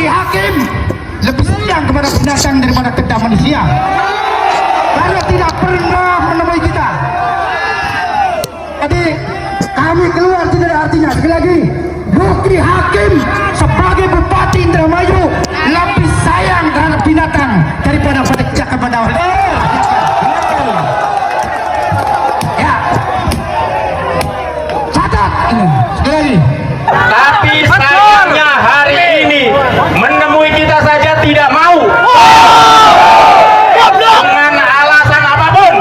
Luki Hakim lebih sayang kepada binatang daripada kepada manusia, karena tidak pernah menemui kita. Jadi kami keluar tidak ada artinya. Sekali lagi, Luki Hakim sebagai Bupati Indramayu lebih sayang terhadap binatang daripada kepada ya. Catat ini sekali lagi. Tapi sayangnya hari ini menemui kita saja tidak mau, dengan alasan apapun.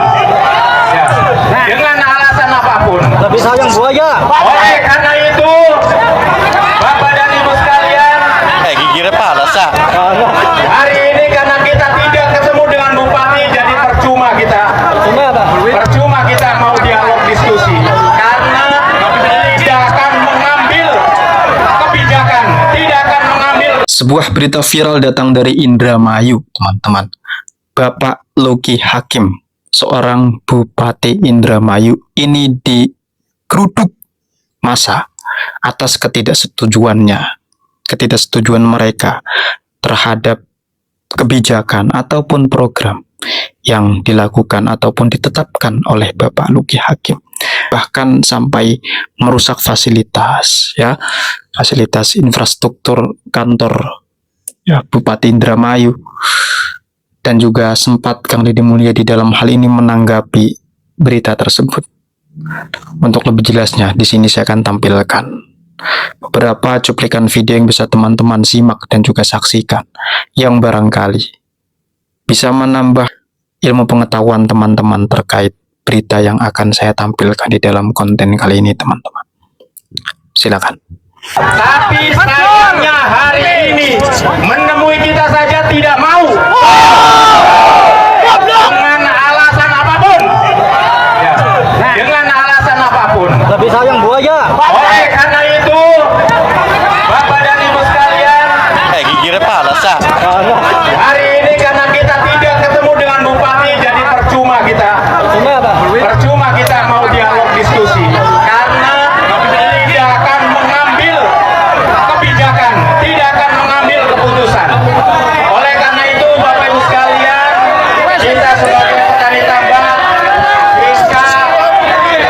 Dengan alasan apapun. Lebih sayang buaya. Oleh karena itu, Bapak dan Ibu sekalian, Gigi panas ah. hari ini karena kita tidak ketemu dengan Bupati, jadi percuma kita. Percuma kita mau dialog diskusi, karena tidak akan mengambil kebijakan, tidak akan mengambil. Sebuah berita viral datang dari Indramayu, teman-teman. Bapak Luki Hakim, seorang Bupati Indramayu, ini digeruduk massa atas ketidaksetujuan mereka terhadap kebijakan ataupun program yang dilakukan ataupun ditetapkan oleh Bapak Luki Hakim. Bahkan sampai merusak fasilitas infrastruktur kantor Bupati Indramayu. Dan juga sempat Kang Deddy Mulyadi dalam hal ini menanggapi berita tersebut. Untuk lebih jelasnya, di sini saya akan tampilkan beberapa cuplikan video yang bisa teman-teman simak dan juga saksikan, yang barangkali bisa menambah ilmu pengetahuan teman-teman terkait berita yang akan saya tampilkan di dalam konten kali ini, teman-teman. Silakan. Tapi sayangnya hari ini menemui kita saja tidak mau, dengan alasan apapun. Dengan alasan apapun. Lebih sayang buaya. Oleh karena itu, Bapak dan Ibu sekalian, Gigi panas ah. hari ini karena kita tidak ketemu dengan Bupati, jadi percuma kita. Percuma kita mau dialog diskusi, karena tidak akan mengambil kebijakan, tidak akan mengambil keputusan. Oleh karena itu, Bapak Ibu sekalian, kita sebagai petani tambak, kita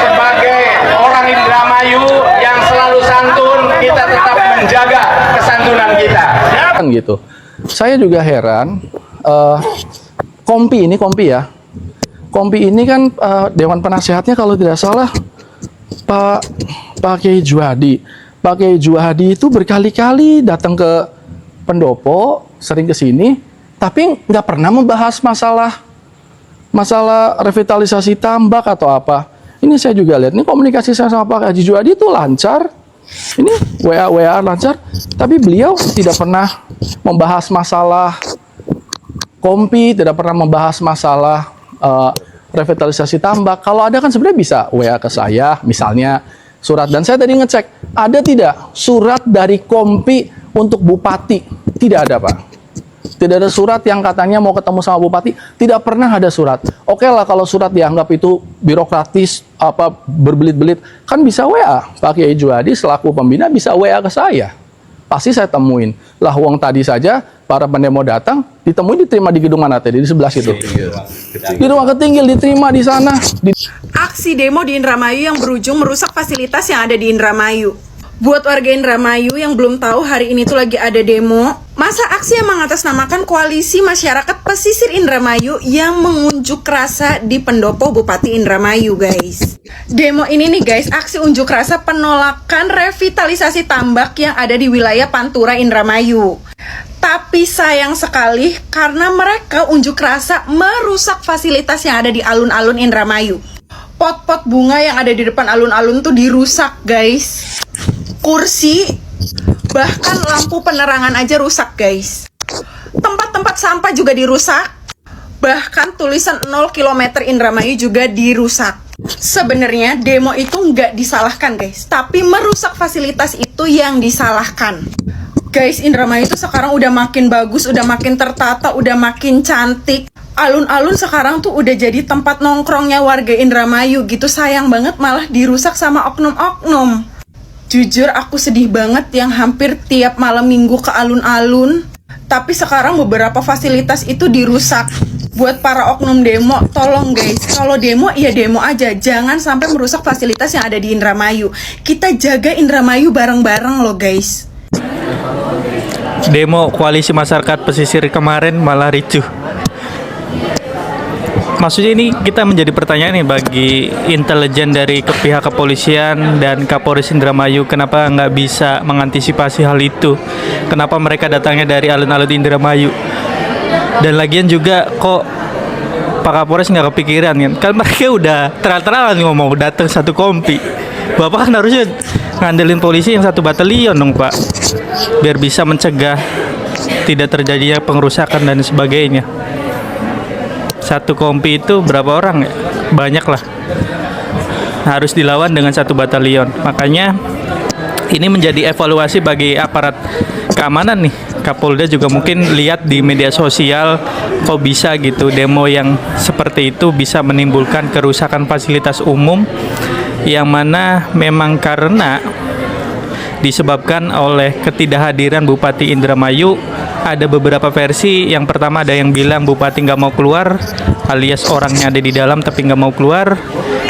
sebagai orang Indramayu yang selalu santun, kita tetap menjaga kesantunan kita. Kan gitu. Saya juga heran, Kompi ini kan Dewan Penasehatnya kalau tidak salah Pak Kiai Juhadi. Pak Kiai Juhadi itu berkali-kali datang ke pendopo, sering ke sini, tapi nggak pernah membahas masalah revitalisasi tambak atau apa. Ini saya juga lihat, ini komunikasi saya sama Pak Haji Juhadi itu lancar. Ini WA lancar, tapi beliau tidak pernah membahas masalah Kompi, tidak pernah membahas masalah revitalisasi tambak. Kalau ada kan sebenarnya bisa WA ke saya, misalnya surat. Dan saya tadi ngecek, ada tidak surat dari Kompi untuk Bupati? Tidak ada, Pak. Tidak ada surat yang katanya mau ketemu sama Bupati. Tidak pernah ada surat. Oke lah kalau surat dianggap itu birokratis, berbelit-belit, kan bisa WA. Pak Kiai Juhadi selaku pembina bisa WA ke saya. Pasti saya temuin. Lah uang tadi saja para pendemo datang, diterima di gedung mana tadi? Di sebelah situ. Di Ruang Ketinggil, diterima di sana. Aksi demo di Indramayu yang berujung merusak fasilitas yang ada di Indramayu. Buat warga Indramayu yang belum tahu hari ini tuh lagi ada demo, masa aksi yang mengatasnamakan koalisi masyarakat pesisir Indramayu yang mengunjuk rasa di pendopo Bupati Indramayu, guys. Demo ini nih guys, aksi unjuk rasa penolakan revitalisasi tambak yang ada di wilayah Pantura Indramayu. Tapi sayang sekali karena mereka unjuk rasa merusak fasilitas yang ada di alun-alun Indramayu. Pot-pot bunga yang ada di depan alun-alun tuh dirusak, guys. Kursi, bahkan lampu penerangan aja rusak, guys. Tempat-tempat sampah juga dirusak. Bahkan tulisan 0 km Indramayu juga dirusak. Sebenarnya demo itu nggak disalahkan, guys, tapi merusak fasilitas itu yang disalahkan. Guys, Indramayu itu sekarang udah makin bagus, udah makin tertata, udah makin cantik. Alun-alun sekarang tuh udah jadi tempat nongkrongnya warga Indramayu gitu. Sayang banget malah dirusak sama oknum-oknum. Jujur aku sedih banget yang hampir tiap malam minggu ke alun-alun. Tapi sekarang beberapa fasilitas itu dirusak. Buat para oknum demo, tolong guys, kalau demo ya demo aja, jangan sampai merusak fasilitas yang ada di Indramayu. Kita jaga Indramayu bareng-bareng loh guys. Demo koalisi masyarakat pesisir kemarin malah ricuh. Maksudnya ini kita menjadi pertanyaan nih bagi intelijen dari pihak kepolisian dan Kapolres Indramayu, kenapa nggak bisa mengantisipasi hal itu? Kenapa mereka datangnya dari alun-alun Indramayu? Dan lagian juga kok Pak Kapolres nggak kepikiran kan mereka udah terang-terangan ngomong datang satu kompi. Bapak kan harusnya ngandelin polisi yang satu batalion dong Pak, biar bisa mencegah tidak terjadinya pengerusakan dan sebagainya. Satu kompi itu berapa orang ya? Banyak lah. Harus dilawan dengan satu batalion. Makanya ini menjadi evaluasi bagi aparat keamanan nih. Kapolda juga mungkin lihat di media sosial kok bisa gitu demo yang seperti itu bisa menimbulkan kerusakan fasilitas umum yang mana memang karena disebabkan oleh ketidakhadiran Bupati Indramayu. Ada beberapa versi. Yang pertama ada yang bilang Bupati nggak mau keluar, alias orangnya ada di dalam tapi nggak mau keluar.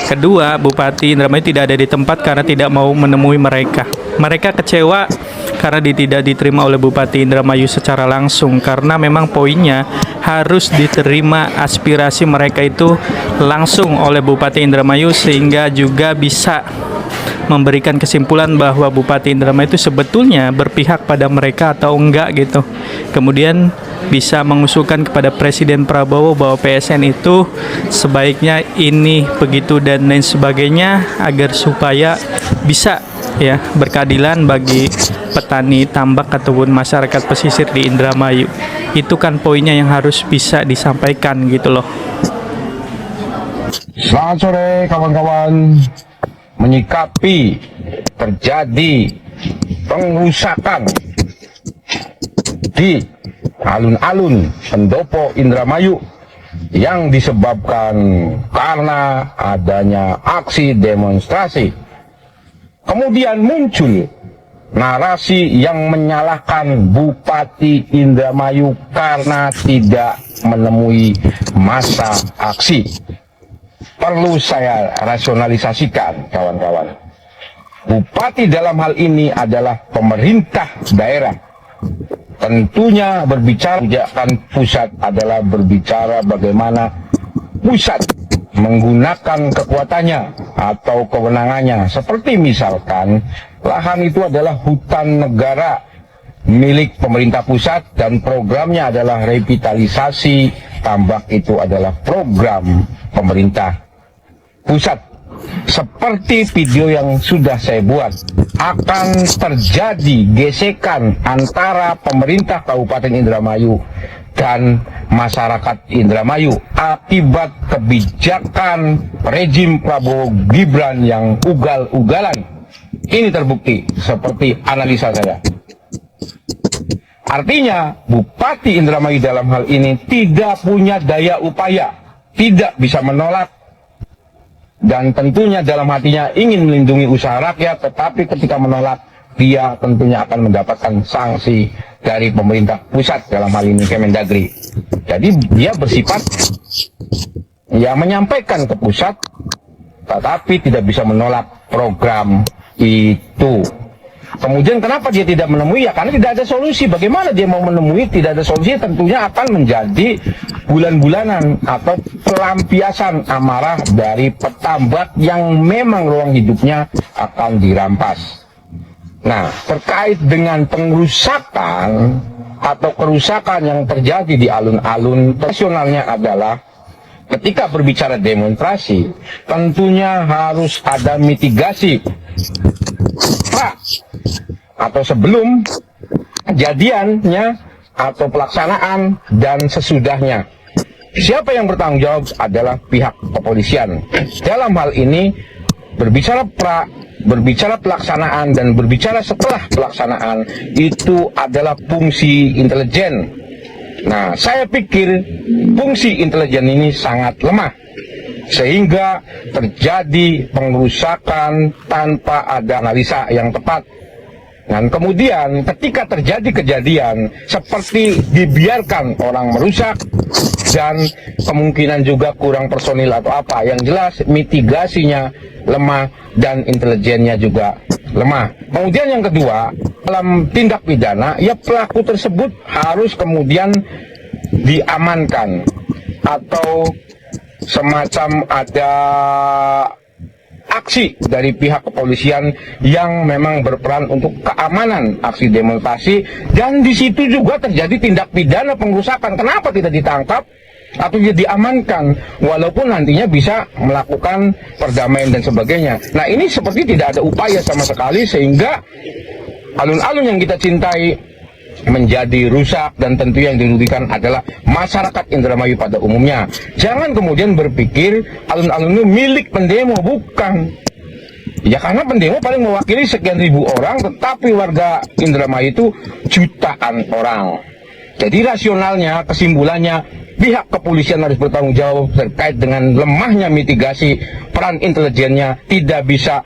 Kedua, Bupati Indramayu tidak ada di tempat karena tidak mau menemui mereka. Mereka kecewa karena tidak diterima oleh Bupati Indramayu secara langsung, karena memang poinnya harus diterima aspirasi mereka itu langsung oleh Bupati Indramayu, sehingga juga bisa memberikan kesimpulan bahwa Bupati Indramayu itu sebetulnya berpihak pada mereka atau enggak gitu. Kemudian bisa mengusulkan kepada Presiden Prabowo bahwa PSN itu sebaiknya ini begitu dan lain sebagainya, agar supaya bisa ya berkeadilan bagi petani tambak ataupun masyarakat pesisir di Indramayu. Itu kan poinnya yang harus bisa disampaikan gitu loh. Selamat sore kawan-kawan. Menyikapi terjadi pengerusakan di alun-alun pendopo Indramayu yang disebabkan karena adanya aksi demonstrasi, kemudian muncul narasi yang menyalahkan Bupati Indramayu karena tidak menemui massa aksi. Perlu saya rasionalisasikan kawan-kawan. Bupati dalam hal ini adalah pemerintah daerah. Tentunya berbicara kebijakan pusat adalah berbicara bagaimana pusat menggunakan kekuatannya atau kewenangannya. Seperti misalkan lahan itu adalah hutan negara milik pemerintah pusat dan programnya adalah revitalisasi tambak, itu adalah program pemerintah pusat. Seperti video yang sudah saya buat, akan terjadi gesekan antara pemerintah Kabupaten Indramayu dan masyarakat Indramayu akibat kebijakan rejim Prabowo Gibran yang ugal-ugalan. Ini terbukti seperti analisa saya. Artinya Bupati Indramayu dalam hal ini tidak punya daya upaya, tidak bisa menolak, dan tentunya dalam hatinya ingin melindungi usaha rakyat, tetapi ketika menolak dia tentunya akan mendapatkan sanksi dari pemerintah pusat, dalam hal ini Kemendagri. Jadi dia bersifat ya menyampaikan ke pusat tetapi tidak bisa menolak program itu. Kemudian kenapa dia tidak menemui? Ya karena tidak ada solusi. Bagaimana dia mau menemui? Tidak ada solusi, tentunya akan menjadi bulan-bulanan atau pelampiasan amarah dari petambak yang memang ruang hidupnya akan dirampas. Nah, terkait dengan pengerusakan atau kerusakan yang terjadi di alun-alun, tradisionalnya adalah ketika berbicara demonstrasi, tentunya harus ada mitigasi atau sebelum kejadiannya atau pelaksanaan dan sesudahnya. Siapa yang bertanggung jawab adalah pihak kepolisian. Dalam hal ini berbicara berbicara pelaksanaan dan berbicara setelah pelaksanaan itu adalah fungsi intelijen. Nah, saya pikir fungsi intelijen ini sangat lemah. sehingga terjadi pengerusakan tanpa ada analisa yang tepat. Dan kemudian ketika terjadi kejadian seperti dibiarkan orang merusak dan kemungkinan juga kurang personil atau apa, yang jelas mitigasinya lemah dan intelijennya juga lemah. Kemudian yang kedua, dalam tindak pidana ya pelaku tersebut harus kemudian diamankan atau semacam ada aksi dari pihak kepolisian yang memang berperan untuk keamanan aksi demonstrasi, dan di situ juga terjadi tindak pidana pengerusakan. Kenapa tidak ditangkap atau tidak diamankan walaupun nantinya bisa melakukan perdamaian dan sebagainya? Nah, ini seperti tidak ada upaya sama sekali sehingga alun-alun yang kita cintai menjadi rusak, dan tentu yang dirugikan adalah masyarakat Indramayu pada umumnya. Jangan kemudian berpikir alun-alun itu milik pendemo, bukan. Ya karena pendemo paling mewakili sekian ribu orang, tetapi warga Indramayu itu jutaan orang. Jadi rasionalnya, kesimpulannya, pihak kepolisian harus bertanggung jawab terkait dengan lemahnya mitigasi, peran intelijennya tidak bisa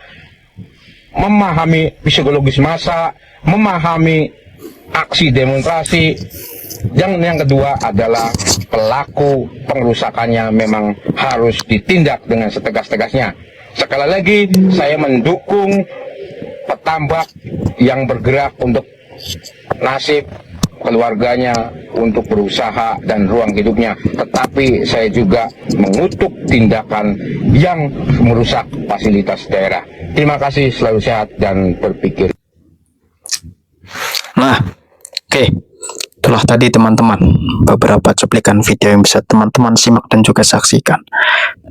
memahami psikologis massa, memahami aksi demonstrasi. Yang kedua adalah pelaku pengerusakannya memang harus ditindak dengan setegas-tegasnya. Sekali lagi saya mendukung petambak yang bergerak untuk nasib keluarganya, untuk berusaha dan ruang hidupnya, tetapi saya juga mengutuk tindakan yang merusak fasilitas daerah. Terima kasih, selalu sehat dan berpikir. Nah, oke, itulah tadi teman-teman beberapa cuplikan video yang bisa teman-teman simak dan juga saksikan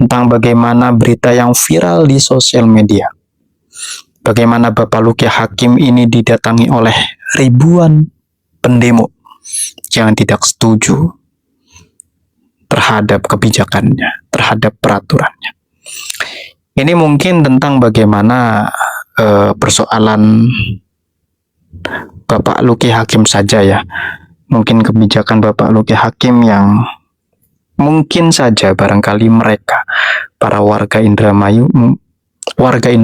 tentang bagaimana berita yang viral di sosial media. Bagaimana Bapak Luki Hakim ini didatangi oleh ribuan pendemo yang tidak setuju terhadap kebijakannya, terhadap peraturannya. Ini mungkin tentang bagaimana persoalan Bapak Luki Hakim saja ya. Mungkin kebijakan Bapak Luki Hakim yang mungkin saja barangkali mereka, para warga Indramayu, warga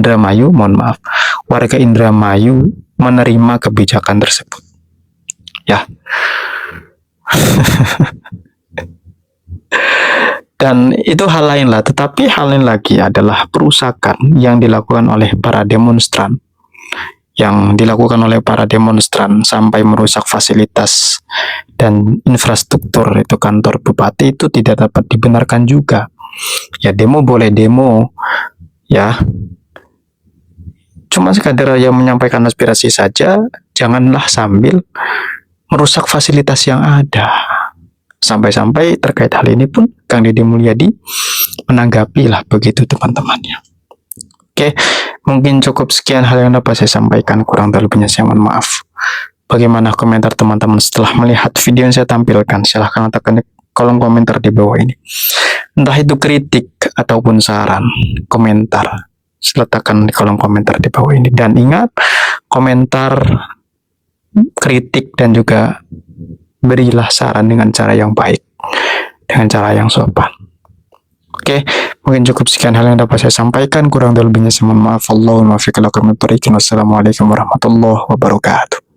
Indramayu menerima kebijakan tersebut. Ya. Dan itu hal lain lah, tetapi hal lain lagi adalah perusakan yang dilakukan oleh para demonstran. Sampai merusak fasilitas dan infrastruktur itu kantor bupati, itu tidak dapat dibenarkan juga. Ya demo boleh demo, ya. Cuma sekadar yang menyampaikan aspirasi saja, janganlah sambil merusak fasilitas yang ada. Sampai-sampai terkait hal ini pun Kang Deddy Mulyadi menanggapi lah begitu teman-temannya. Oke, mungkin cukup sekian hal yang dapat saya sampaikan, kurang lebihnya saya mohon maaf. Bagaimana komentar teman-teman setelah melihat video yang saya tampilkan? Silahkan letakkan di kolom komentar di bawah ini. Entah itu kritik ataupun saran, komentar, letakkan di kolom komentar di bawah ini. Dan ingat, komentar, kritik, dan juga berilah saran dengan cara yang baik, dengan cara yang sopan. Oke, mungkin cukup sekian hal yang dapat saya sampaikan, kurang lebihnya saya mohon maaf. Wassalamualaikum warahmatullahi wabarakatuh.